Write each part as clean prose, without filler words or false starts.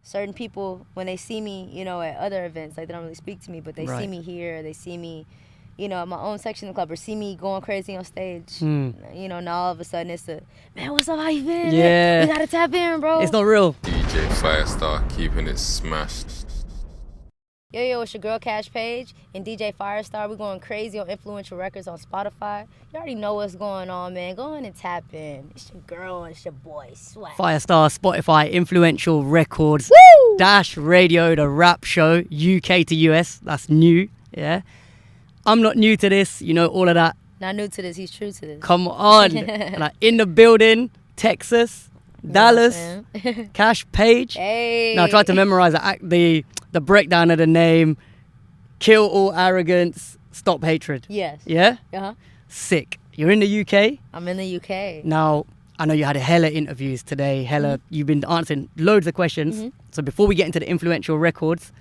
certain people, when they see me, you know, at other events, like they don't really speak to me, but they see me here, they see me, you know, in my own section of the club, or see me going crazy on stage. You know, now all of a sudden it's a, man, what's up, how you been? Yeah. You gotta tap in, bro. It's not real. DJ Firestarr keeping it smashed. Yo, it's your girl Kaash Paige and DJ Firestarr. We're going crazy on Influential Records on Spotify. You already know what's going on, man. Go in and tap in. It's your girl and it's your boy, Swag. Firestarr, Spotify, Influential Records, Woo! Dash Radio, the rap show, UK to US. That's new, yeah. I'm not new to this, you know, all of that. Not new to this, he's true to this. Come on. Like in the building, Texas, Dallas, Kaash Paige. Hey. Now I tried to memorize the breakdown of the name. Kill all arrogance, stop hatred. Yes. Yeah? Uh-huh. Sick. You're in the UK. I'm in the UK. Now, I know you had a hella interviews today. Hella, you've been answering loads of questions. So before we get into the Influential Records,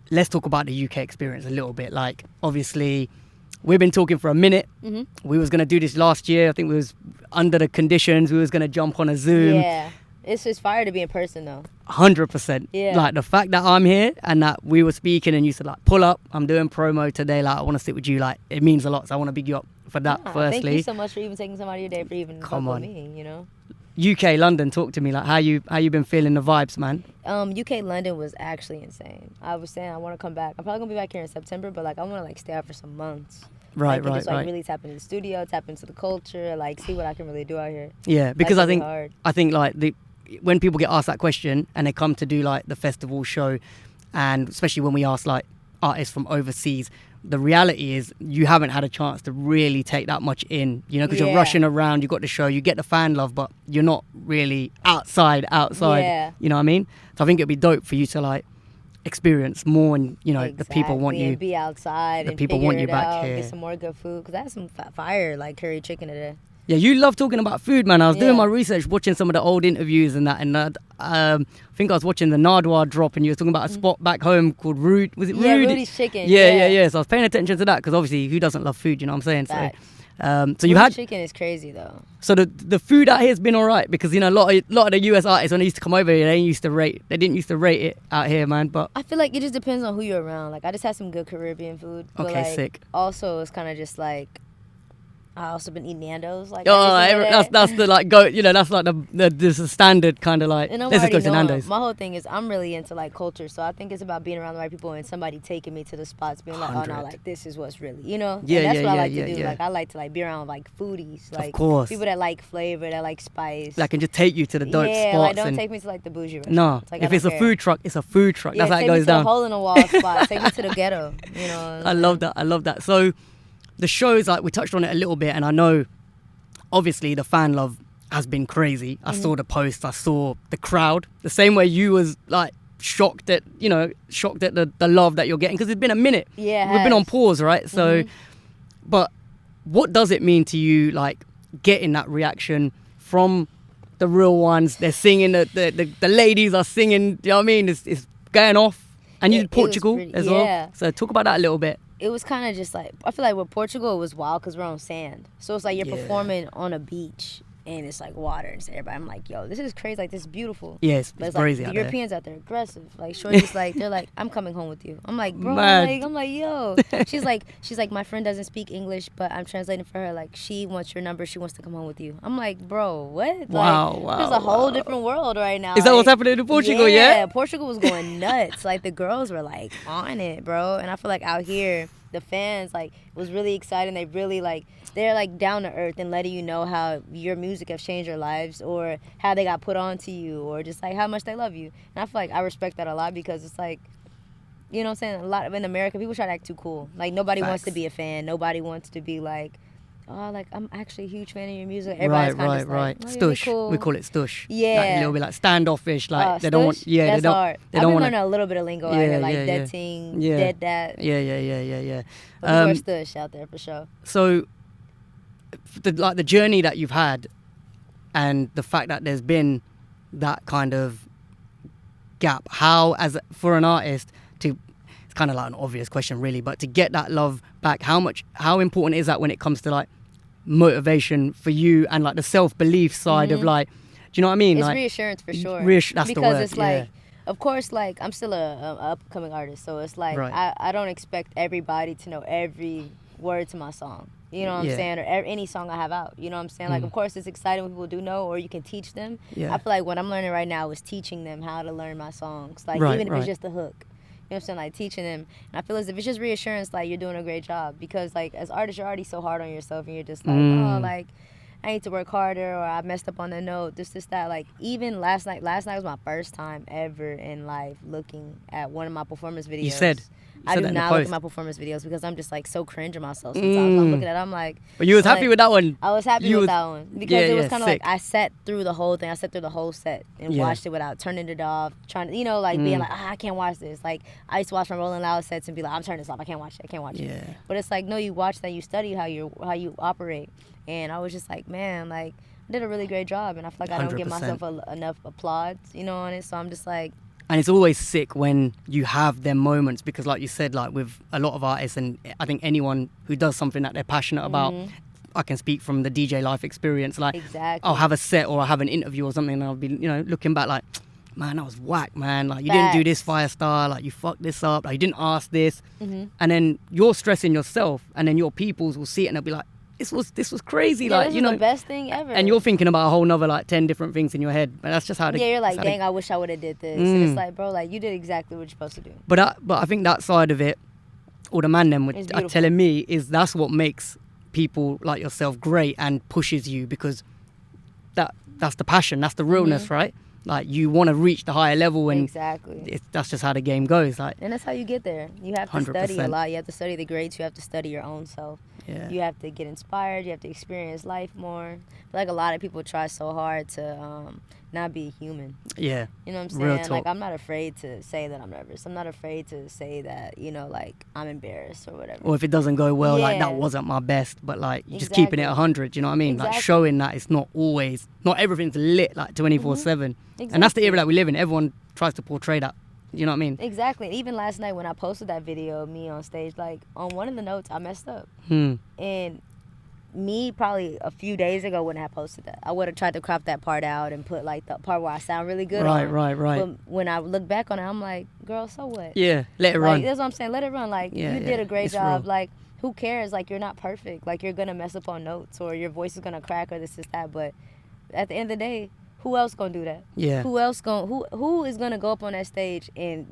let's talk about the UK experience a little bit. Like, obviously, we've been talking for a minute. We was going to do this last year. I think we was under the conditions. We was going to jump on a Zoom. Yeah. It's just fire to be in person, though. 100%. Yeah. Like, the fact that I'm here and that we were speaking and you said, like, pull up, I'm doing promo today. Like, I want to sit with you. Like, it means a lot. So I want to big you up for that, firstly. Thank you so much for even taking some out of your day for even Come on. with me, you know? UK, London, talk to me. Like, how you been feeling the vibes, man? UK London was actually insane. I was saying I want to come back. I'm probably gonna be back here in September, but like I want to like stay out for some months. Right. Just like really tap into the studio, tap into the culture, like see what I can really do out here. Yeah, because That's I think like when people get asked that question and they come to do like the festival show, and especially when we ask like artists from overseas, the reality is you haven't had a chance to really take that much in, you know, because you're rushing around, you got the show, you get the fan love, but you're not really outside, you know what I mean? So I think it'd be dope for you to like experience more, and you know, the people want you, and be outside, the and people want you back here, get some more good food, because I had some fire like curry chicken today. Yeah, you love talking about food, man. I was doing my research, watching some of the old interviews and that, and I think I was watching the Nardwar drop, and you were talking about a spot back home called Rude. Was it Rude? Yeah, Rudy's Chicken. Yeah. So I was paying attention to that because obviously, who doesn't love food? You know what I'm saying? Facts. So you had chicken is crazy though. So the food out here has been all right, because you know a lot of the US artists, when they used to come over here, they didn't used to rate it out here, man. But I feel like it just depends on who you're around. Like I just had some good Caribbean food. But okay, like, sick. Also, it's kind of just like I also been eating Nando's. Like that's the like go. You know, that's like the standard kind of like. And Let's just go to Nando's. My whole thing is I'm really into like culture, so I think it's about being around the right people and somebody taking me to the spots, being like, 100. oh no, like this is what's really, you know. Yeah, and that's what I like yeah, to do. yeah. Like I like to like be around like foodies, like of course, people that like flavor, that like spice. That can just take you to the dope spots. Like don't take me to like the bougie restaurants. No, like, if it's a food truck, it's a food truck. That's how it goes down. Take me to the hole in the wall spot. Take me to the ghetto. You know. I love that. So the shows, like we touched on it a little bit, and I know obviously the fan love has been crazy. I saw the posts, I saw the crowd, the same way you was like shocked at the love that you're getting, because it's been a minute. Yeah, we've been on pause, right? So but what does it mean to you, like getting that reaction from the real ones? They're singing, the ladies are singing, you know what I mean? It's going off. And you did Portugal as well. So talk about that a little bit. It was kind of just like, I feel like with Portugal, it was wild because we're on sand. So it's like you're performing on a beach and it's like water and everybody. I'm like, yo, this is crazy. Like, this is beautiful. Yes, but it's crazy like, out the Europeans out there aggressive. Like, shorty's like, they're like, I'm coming home with you. I'm like, bro, I'm like, yo. She's like, my friend doesn't speak English, but I'm translating for her. Like, she wants your number. She wants to come home with you. I'm like, bro, what? Wow. There's a whole different world right now. Is that what's happening in Portugal? Yeah, Portugal was going nuts. Like, the girls were like on it, bro. And I feel like out here, the fans like was really excited. They really like, they're like down to earth and letting you know how your music has changed their lives, or how they got put on to you, or just like how much they love you. And I feel like I respect that a lot, because it's like, you know what I'm saying, a lot of in America people try to act too cool. Like nobody wants to be a fan. Nobody wants to be like, oh, like I'm actually a huge fan of your music. Everybody's kind of right. Like, oh, Stush. cool. We call it stush. Yeah. Like a little bit like standoffish. Like they stush? don't want. Yeah, that's they don't. hard. They I've don't been want learning a little bit of lingo out here, like dead ting, dead that. Yeah. But more stush out there for sure. So, the journey that you've had, and the fact that there's been that kind of gap. How, for an artist to, it's kind of like an obvious question really, but to get that love back, how important is that when it comes to like motivation for you and like the self-belief side of like, do you know what I mean? It's like, reassurance for sure. That's the word. Because it's like, of course, like, I'm still a upcoming artist, so it's like Right. I don't expect everybody to know every word to my song. You know what I'm Yeah. saying? Or any song I have out. You know what I'm saying? Like, of course, it's exciting when people do know, or you can teach them. Yeah. I feel like what I'm learning right now is teaching them how to learn my songs. Like, Right, even if right. it's just the hook. You know what I'm saying? Like, teaching them. And I feel as if it's just reassurance, like, you're doing a great job. Because, like, as artists, you're already so hard on yourself, and you're just like, oh, like, I need to work harder, or I messed up on the note, this, that. Like, even last night was my first time ever in life looking at one of my performance videos. You said I do that in the not look post. at my performance videos because I'm just, like, so cringe of myself sometimes. I'm looking at it, I'm like... But you was I'm happy like, with that one. I was happy You with was- that one. Because Yeah, it was yeah, kind of like, sick. I sat through the whole thing. I sat through the whole set and Yeah. watched it without turning it off, trying to, you know, like, being like, I can't watch this. Like, I used to watch my Rolling Loud sets and be like, I'm turning this off. I can't watch it. Yeah. But it's like, no, you watch that, you study how you operate. And I was just like, man, like, I did a really great job. And I feel like I don't give 100%. myself enough applause, you know, on it. So I'm just like, And it's always sick when you have them moments because, like you said, like with a lot of artists, and I think anyone who does something that they're passionate about, I can speak from the DJ life experience. Like, exactly. I'll have a set or I'll have an interview or something, and I'll be, you know, looking back like, man, that was whack, man. Like, you didn't do this, Firestarr. Like, you fucked this up. Like, you didn't ask this. And then you're stressing yourself, and then your peoples will see it and they'll be like, this was crazy. Yeah, like, this you is know, the best thing ever. and you're thinking about a whole nother like 10 different things in your head. But that's just how. yeah, you're like, that's how dang, I wish I would have did this. And it's like, bro, like, you did exactly what you're supposed to do. But I think that side of it, or the man them It's are beautiful. telling me, is that's what makes people like yourself great and pushes you, because that's the passion, that's the realness, right? Like, you want to reach the higher level, and Exactly. that's just how the game goes. Like, And that's how you get there. You have to study a 100%. lot. You have to study the greats. You have to study your own self. yeah, You have to get inspired. You have to experience life more. I feel like a lot of people try so hard to not be human. yeah, You know what I'm Real saying? Like, talk. I'm not afraid to say that I'm nervous. I'm not afraid to say that, you know, like, I'm embarrassed or whatever. or if it doesn't go well, like, that Yeah. wasn't my best, but like, just keeping it Exactly. 100, you know what I mean? Like, Exactly. showing that it's not always, not everything's lit like 24/7. And that's the era Exactly. that we live in. Everyone tries to portray that, you know what I mean? Exactly. Even last night when I posted that video of me on stage, like, on one of the notes, I messed up. And me probably a few days ago wouldn't have posted that. I would have tried to crop that part out and put, like, the part where I sound really good Right, on. right. But when I look back on it, I'm like, girl, so what? Yeah, let it Like, run. that's what I'm saying. Let it run. Like, Yeah, you yeah. did a great It's job. real. Like, who cares? Like, you're not perfect. Like, you're going to mess up on notes, or your voice is going to crack, or this is that. But at the end of the day, who else going to do that? Yeah. Who else who is going to go up on that stage and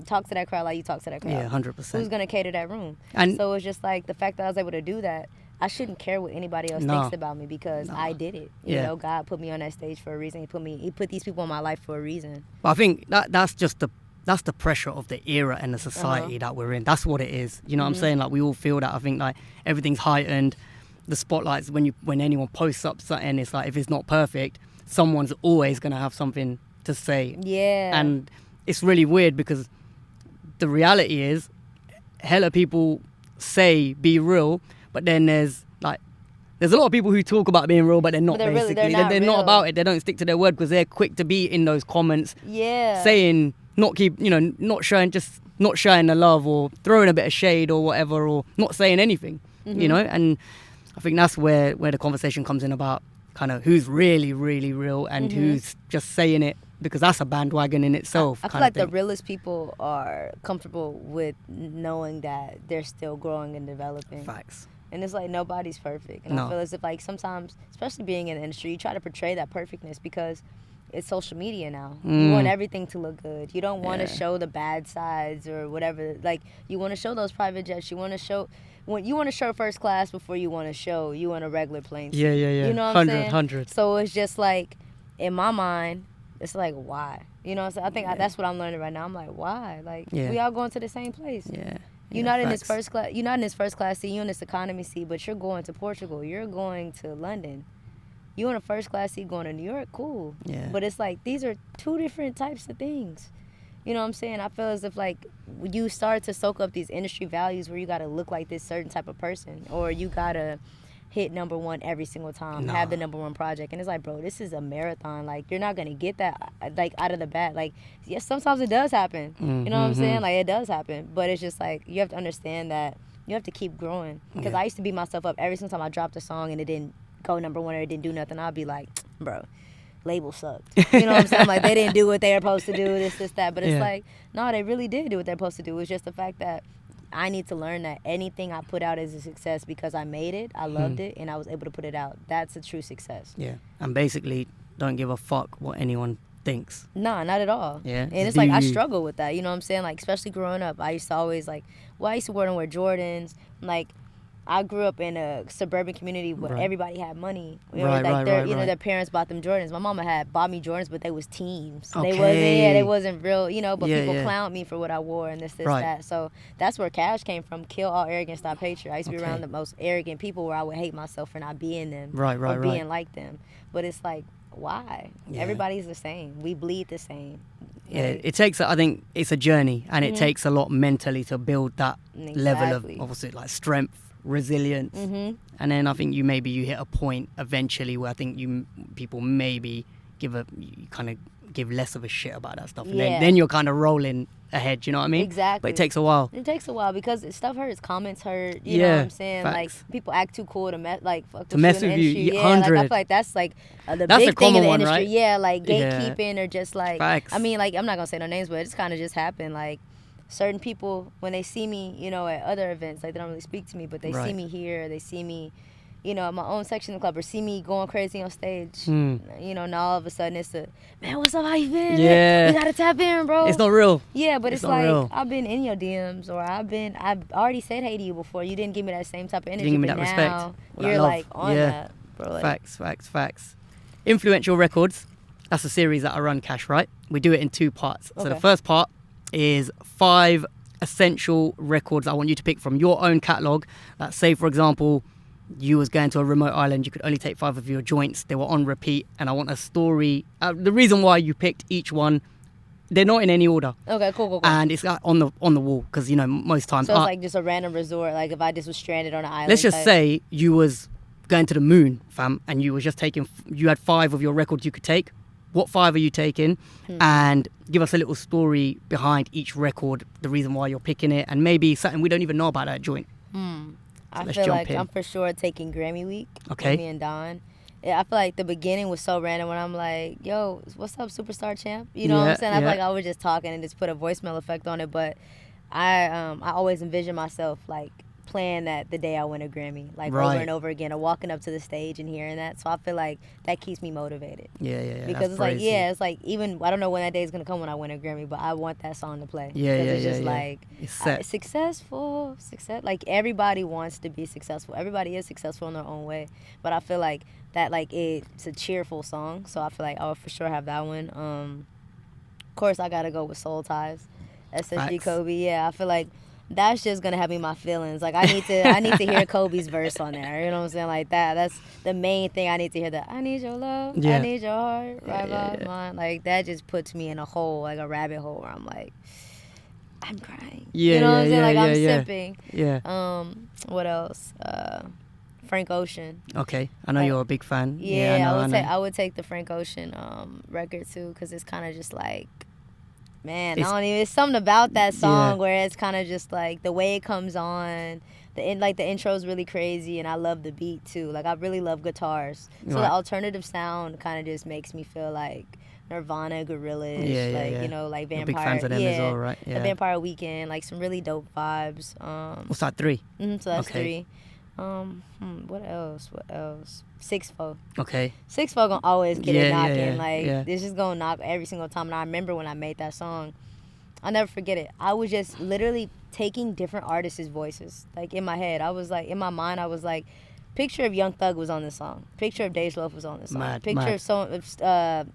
talk to that crowd like you talk to that crowd? Yeah, 100%. Who's going to cater that room? And- so it's just like the fact that I was able to do that, I shouldn't care what anybody else No. thinks about me, because I did it. You Yeah. know, God put me on that stage for a reason. He put these people in my life for a reason. But I think that's just the pressure of the era and the society that we're in. That's what it is. You know what I'm saying? Like, we all feel that. I think, like, everything's heightened. The spotlights, when anyone posts up something, it's like, if it's not perfect, someone's always gonna have something to say. Yeah. And it's really weird, because the reality is, hella people say be real, but then there's a lot of people who talk about being real, but they're not. But they're really- basically, they're not not real. about it. They don't stick to their word, because they're quick to be in those comments yeah. saying not showing the love, or throwing a bit of shade or whatever, or not saying anything, you know. And I think that's where the conversation comes in about kind of who's really, really real and who's just saying it because that's a bandwagon in itself. I feel kind like of the thing. realest people are comfortable with knowing that they're still growing and developing. Facts. And it's like nobody's perfect. And No. I feel as if, like, sometimes, especially being in the industry, you try to portray that perfectness because it's social media now. You want everything to look good. You don't want to Yeah. show the bad sides or whatever. Like, you want to show those private jets. You want to show first class before you want to show you on a regular plane. Yeah. You know what 100, I'm saying? 100. So it's just like, in my mind, it's like, why? You know what I'm saying? I think that's what I'm learning right now. I'm like, why? Like, Yeah. we all going to the same place. Yeah. You're Yeah, not in this facts. first class. You're not in this first class seat. You're in this economy seat, but you're going to Portugal. You're going to London. You in a first class seat going to New York. Cool. Yeah. But it's like, these are two different types of things. You know what I'm saying? I feel as if, like, you start to soak up these industry values where you got to look like this certain type of person, or you got to hit number one every single time, have the number one project. And it's like, bro, this is a marathon. Like, you're not going to get that, like, out of the bat. Like, yes, sometimes it does happen. You know what I'm saying? Like, it does happen. But it's just like, you have to understand that you have to keep growing. Because I used to beat myself up every single time I dropped a song and it didn't go number one or it didn't do nothing. I'd be like, bro, label sucked. You know what I'm saying? Like, they didn't do what they were supposed to do, this, that. But it's Yeah. like, no, they really did do what they're supposed to do. It's just the fact that I need to learn that anything I put out is a success because I made it, I loved it, and I was able to put it out. That's a true success. Yeah. And basically, don't give a fuck what anyone thinks. Nah, not at all. Yeah. And it's like, I struggle with that. You know what I'm saying? Like, especially growing up, I used to always, like, I used to wear Jordans. Like, I grew up in a suburban community where everybody had money. You know, their parents bought them Jordans. My mama had bought me Jordans, but they was teams. Okay. They wasn't real, you know, but people yeah. clowned me for what I wore and this, Right. that. So that's where Kaash came from. Kill all arrogance, stop hatred. I used to be around the most arrogant people where I would hate myself for not being them. Or being like them. But it's like, why? Yeah. Everybody's the same. We bleed the same. Yeah, Like, it takes, I think it's a journey, and it takes a lot mentally to build that level of, obviously, like strength, resilience. And then I think you hit a point eventually where I think people maybe kind of give less of a shit about that stuff. And then you're kind of rolling ahead, you know what I mean? Exactly. But it takes a while. It takes a while because stuff hurts, comments hurt, you know what I'm saying? Facts. Like, people act too cool to mess with mess you in with the you, industry. 100. Like, I feel like that's like the That's big a thing in common the one, industry. right? Yeah, like Yeah. gatekeeping or just like, Facts. I mean, like, I'm not going to say no names, but it just kind of just happened. Like, certain people, when they see me, you know, at other events, like, they don't really speak to me, but they see me here, they see me, you know, at my own section of the club, or see me going crazy on stage. You know, now all of a sudden it's man, what's up, how you been? Yeah. We gotta tap in, bro. It's not real. Yeah, but it's not like, real. I've been in your DMs, or I've already said hey to you before. You didn't give me that same type of energy. You didn't give me but that now respect. Or that you're love. like on that, bro. Like, Facts. Influential Records, that's a series that I run, Kaash, right? We do it in 2 parts. So the first part is 5 essential records I want you to pick from your own catalogue. That, say, for example, you was going to a remote island, you could only take 5 of your joints, they were on repeat, and I want a story. The reason why you picked each one, they're not in any order. okay, cool. And it's on the wall, because, you know, most times... So it's like just a random resort, like if I just was stranded on an island. Let's just say you was going to the moon, fam, and you was just you had 5 of your records you could take. What 5 are you taking? And give us a little story behind each record, the reason why you're picking it, and maybe something we don't even know about that joint. I let's feel jump like in. I'm for sure taking Grammy Week. Okay. With me and Don. Yeah, I feel like the beginning was so random when I'm like, yo, what's up, Superstar Champ? You know what I'm saying? I feel like I was just talking and just put a voicemail effect on it, but I always envision myself like playing that the day I win a Grammy, like over and over again, or walking up to the stage and hearing that. So I feel like that keeps me motivated. Yeah. Because it's like, even I don't know when that day is gonna come when I win a Grammy, but I want that song to play. Yeah, it's just yeah. like It's set. Success. Like, everybody wants to be successful. Everybody is successful in their own way, but I feel like that, like, it's a cheerful song. So I feel like I'll for sure have that one. Of course, I gotta go with Soul Ties, SSG Kobe. Yeah, I feel like that's just gonna have me my feelings. Like, I need to hear Kobe's verse on there. You know what I'm saying? Like that. That's the main thing I need to hear. That I need your love. Yeah. I need your heart. Right by mine. Like, that just puts me in a hole, like a rabbit hole, where I'm like, I'm crying. Yeah, you know what I'm saying? Like, I'm yeah. sipping. Yeah. What else? Frank Ocean. Okay. I know you're a big fan. Yeah, I would take the Frank Ocean record too, because it's kind of just like, man, it's something about that song where it's kind of just like the way it comes on. The intro is really crazy, and I love the beat too. Like, I really love guitars, so the alternative sound kind of just makes me feel like Nirvana, Gorillaz, you know, like Vampire. You're big fans of them as well, right? Yeah. The Vampire Weekend, like some really dope vibes. What's that, 3? So that's 3. What else? 6-4. Okay. 6-4 gonna always get it knocking. Yeah. It's just gonna knock every single time. And I remember when I made that song, I'll never forget it. I was just literally taking different artists' voices, like, in my head. I was like, in my mind, I was like, picture of Young Thug was on this song. Picture of Dej Loaf was on this song. Picture of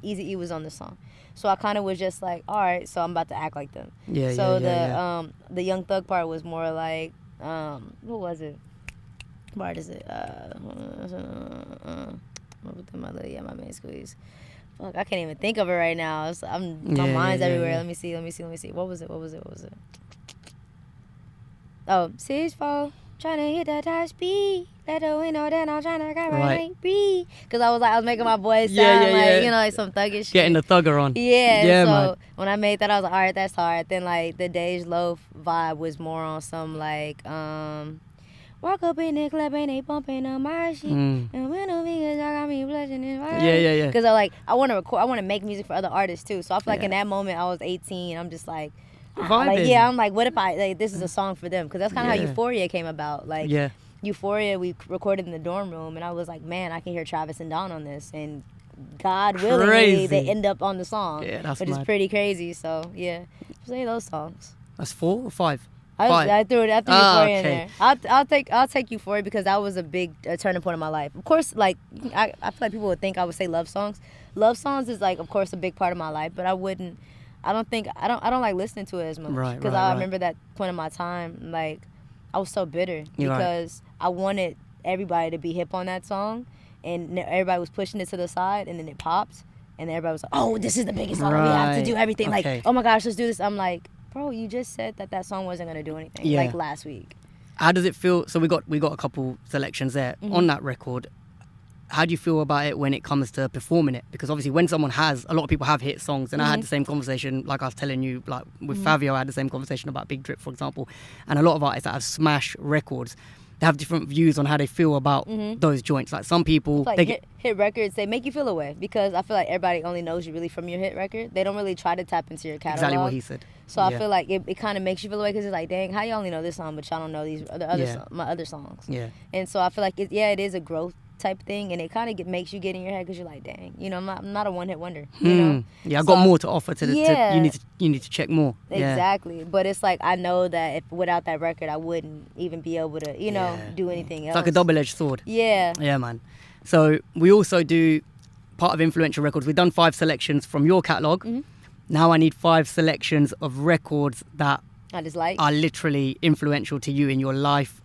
Eazy-E was on this song. So I kind of was just like, all right, so I'm about to act like them. The Young Thug part was more like, what was it? What part is it? My main squeeze. Fuck, I can't even think of it right now. My mind's everywhere. Yeah. Let me see. What was it? Oh, 6-4, trying to hit that high speed. Let the window down, I'm trying to grab her like breathe. Because I was making my voice sound you know, like some thuggish shit. Getting the thugger on. Yeah, so man. when I made that, I was like, all right, that's hard. Then, like, the Dej Loaf vibe was more on some, like, Walk up in the club and they bumping on my shit. And when the niggas got me blushing in my Yeah. Because I want to record, I want to make music for other artists too. So I feel like Yeah. in that moment I was 18. I'm just like, Vibing. I'm like, what if this is a song for them? Because that's kind of how Yeah. Euphoria came about. Like, Yeah. Euphoria, we recorded in the dorm room, and I was like, man, I can hear Travis and Dawn on this, and God willingly, Crazy. they end up on the song, Yeah, that's which is mad. pretty crazy. So yeah, say those songs. That's 4 or 5? I threw Euphoria in okay. there. I'll take Euphoria because that was a big turning point in my life. Of course, like I feel like people would think I would say love songs. Love songs is like, of course, a big part of my life, but I don't like listening to it as much Right, because I remember that point in my time, like I was so bitter because I wanted everybody to be hip on that song, and everybody was pushing it to the side, and then it popped, and everybody was like, "Oh, this is the biggest song. We have to do everything." Okay. Like, "Oh my gosh, let's do this." I'm like, bro, you just said that song wasn't gonna do anything like last week. How does it feel? So we got a couple selections there on that record. How do you feel about it when it comes to performing it? Because obviously when someone a lot of people have hit songs, and I had the same conversation, like I was telling you, like with FIVIO, I had the same conversation about Big Drip, for example. And a lot of artists that have smash records, they have different views on how they feel about those joints. Like some people, like hit records, they make you feel away because I feel like everybody only knows you really from your hit record. They don't really try to tap into your catalog. Exactly what he said. So I feel like it kind of makes you feel away because it's like, dang, how you only know this song, but y'all don't know my other songs. Yeah. And so I feel like it is a growth type thing, and it kind of makes you get in your head because you're like, dang, I'm not a one hit wonder. You know? Yeah, I got more to offer to the. You need to check more. Exactly, but it's like I know that if without that record, I wouldn't even be able to, do anything else. It's like a double-edged sword. Yeah. Yeah, man. So we also do part of influential records. We've done 5 selections from your catalog. Now I need 5 selections of records that I just like are literally influential to you in your life.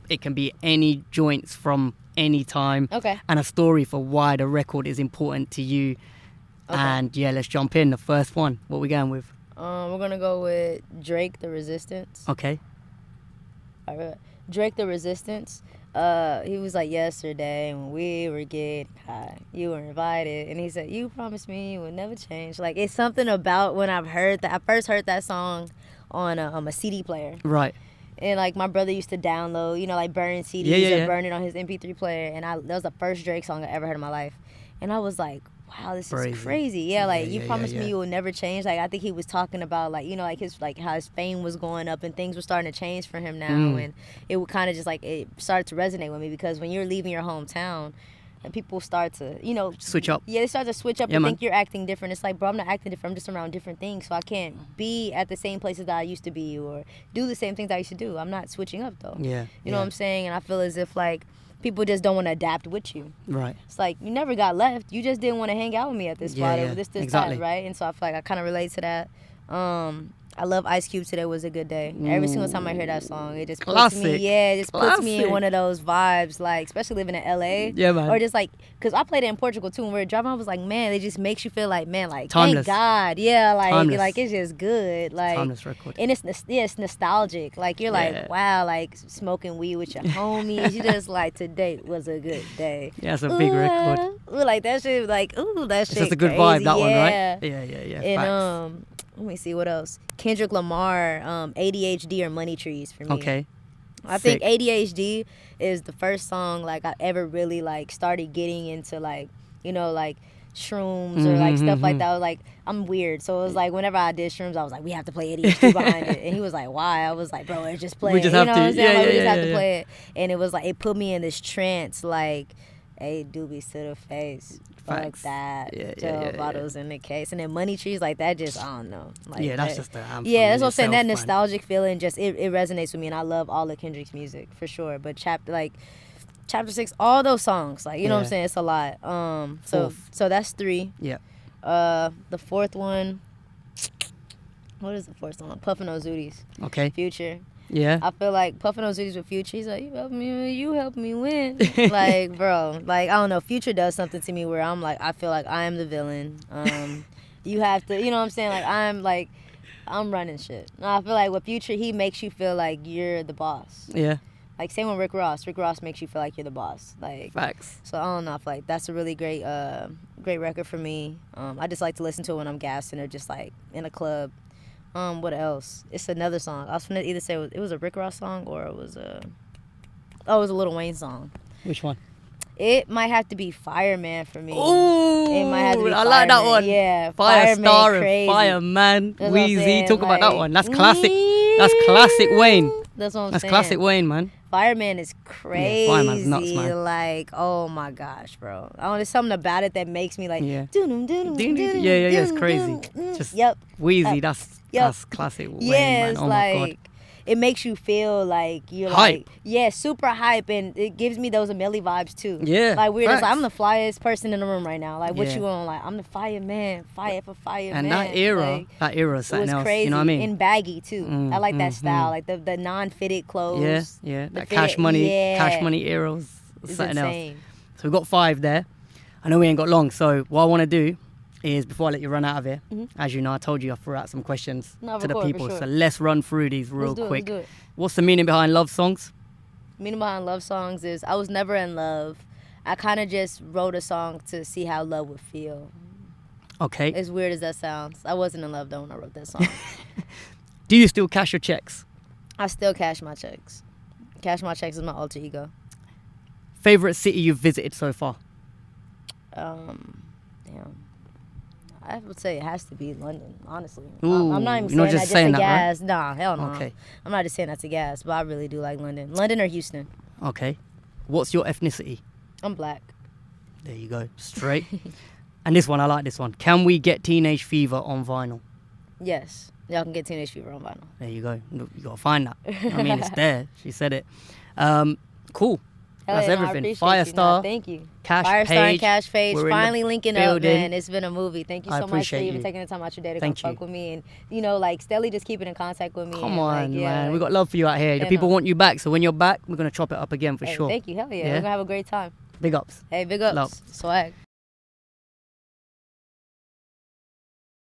It can be any joints from any time. Okay. And a story for why the record is important to you. Okay. And yeah, let's jump in. The first one. What are we going with? We're gonna go with Drake, The Resistance. Okay. All right. Drake, The Resistance. He was like, yesterday when we were getting high, you were invited, and he said, you promised me you would never change. Like, it's something about when I first heard that song on a CD player. Right. And like my brother used to download, like burn CDs and burn it on his MP3 player, and that was the first Drake song I ever heard in my life. And I was like, wow, this is crazy. Yeah, like you promised me you would never change. Like I think he was talking about like, like his how his fame was going up and things were starting to change for him now, and it would kind of just like it started to resonate with me because when you're leaving your hometown and people start to, switch up. Yeah, they start to switch up and think you're acting different. It's like, bro, I'm not acting different. I'm just around different things. So I can't be at the same places that I used to be or do the same things I used to do. I'm not switching up, though. Yeah. You know what I'm saying? And I feel as if, like, people just don't want to adapt with you. Right. It's like, you never got left. You just didn't want to hang out with me at this spot or this exactly. time, right? And so I feel like I kind of relate to that. I love Ice Cube, Today Was a Good Day. Every single time I hear that song, it just puts me, puts me in one of those vibes, like, especially living in LA. Yeah, man. Or just like, because I played it in Portugal too, when we were driving, I was like, man, it just makes you feel like, man, like, timeless. Thank God. Yeah, like, Timeless. like it's just good. Like, timeless record. And it's nostalgic. Like, you're like, wow, like, smoking weed with your homies. You just like, today was a good day. Yeah, it's a big record. Ooh, like, that shit, like, ooh, that shit It's just a good crazy. vibe, that one, Yeah. right? Yeah. And, Facts. let me see what else. Kendrick Lamar, ADHD or Money Trees for me. Okay. I think ADHD is the first song like I ever really like started getting into like, like shrooms or like stuff like that. I was like, I'm weird. So it was like whenever I did shrooms, I was like, we have to play ADHD behind it. And he was like, why? I was like, bro, it's just play it. We just have to. What I'm saying? Yeah, like, we yeah, just have yeah, to yeah. play it. And it was like, it put me in this trance like, hey, doobies to the face. Facts. Fuck that. Yeah, bottles in the case. And then Money Trees, like that just, I don't know. Like, yeah, that's just the anthem. Yeah, that's what I'm saying. That itself, man. nostalgic feeling just, it resonates with me. And I love all of Kendrick's music, for sure. But Chapter 6, all those songs, like, you know what I'm saying? It's a lot. So that's 3. Yeah. The fourth one, what is the fourth song? Puffin' Those Zooties. Okay. Future. Yeah. I feel like Puffin' Those Zooties with Future, he's like, you helped me win. Like, bro, like, I don't know, Future does something to me where I'm like, I feel like I am the villain. You have to, you know what I'm saying? Like, I'm running shit. And I feel like with Future, he makes you feel like you're the boss. Yeah. Like, same with Rick Ross. Rick Ross makes you feel like you're the boss. Like, Facts. so I don't know. I feel like that's a really great record for me. I just like to listen to it when I'm gassing or just like in a club. What else? It's another song. I was gonna either say it was a Rick Ross song or it was a Oh, it was a Lil Wayne song. Which one? It might have to be Fireman for me. Ooh, It might have to be I like that Fireman. one. Yeah, Firestarr and crazy. Fireman, That's what I'm Weezy. saying, Talk about that like, one. That's classic. That's classic Wayne. That's what I'm That's saying. classic Wayne, man. Fireman is crazy. Fireman's nuts, man. Like, oh my gosh, bro. Oh, there's something about it that makes me like, Yeah. doo-dum, doo-dum, doo-dum, Yeah, it's doo-dum, crazy. doo-dum. Just Yep. Weezy, that's Yep. classic Wayne, Yeah, man. it's Oh my like god. it makes you feel like you're Hype. like, yeah, super hype, and it gives me those Amelie vibes too. Yeah, like weird. It's like, facts. I'm the flyest person in the room right now. Like, what Yeah. you on? Like, I'm the fireman, fire for fireman. And that era is Like, it was something else. crazy. You know what I mean? And baggy too. I like that style, mm. like the non-fitted clothes. Yeah. The That cash fit- money yeah. era was It's something else. insane. So we've got 5 there. I know we ain't got long, so what I want to do is, before I let you run out of here, as you know, I told you I threw out some questions No, to for the sure, for people. sure. So let's run through these real Let's do it, quick. let's do it. What's the meaning behind love songs? Meaning behind love songs is I was never in love. I kind of just wrote a song to see how love would feel. Okay. As weird as that sounds, I wasn't in love though when I wrote that song. Do you still cash your checks? I still cash my checks. Cash my checks is my alter ego. Favorite city you've visited so far? Damn. I would say it has to be London, honestly. Ooh, I'm not even you're not saying just that just saying to that, right? gas. Nah, hell no. Okay. I'm not just saying that to gas, but I really do like London. London or Houston. Okay. What's your ethnicity? I'm black. There you go. Straight. And this one, I like this one. Can we get Teenage Fever on vinyl? Yes. Y'all can get Teenage Fever on vinyl. There you go. You got to find that. I mean, it's there. She said it. Cool. Hell That's yeah, no, I everything. appreciate you. Nah, Firestarr. thank you. Kaash Firestarr and Paige. Kaash Paige. We're in the Finally linking up, building. man. It's been a movie. Thank you I so much for appreciate even you. taking the time out your day to Thank come you. fuck with me. And, you know, like, steadily just keeping in contact with me. Come and, on, like, yeah, man. like, We got love for you out here. The Yeah, people no. want you back. So when you're back, we're going to chop it up again for hey, sure. Thank you. Hell yeah. Yeah? We're going to have a great time. Big ups. Hey, big ups. Love. Swag.